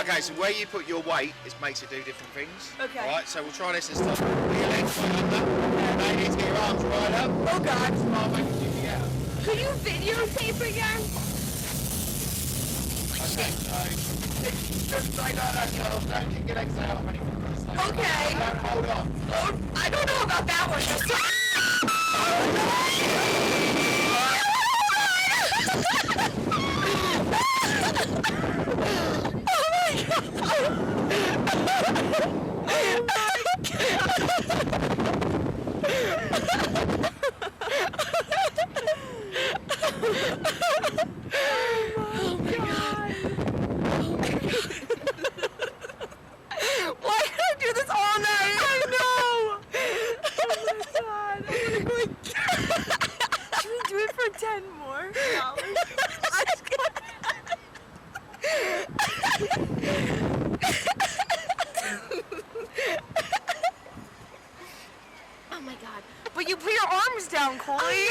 Okay, so where you put your weight makes it do different things. Okay. Alright, so we'll try this this time. Put your legs right under. Now you need to get your arms right up. Oh God. Smart thing you can get out. Could you videotape again? Okay, so just stay like that, girl. Don't kick your legs out or anything. Okay. Don't hold on. Oh, I don't know about that one. Why did I do this all night? I know. Oh my God. I'm gonna go again. Should we do it for 10 more hours? Oh my God. But you put your arms down, Coley.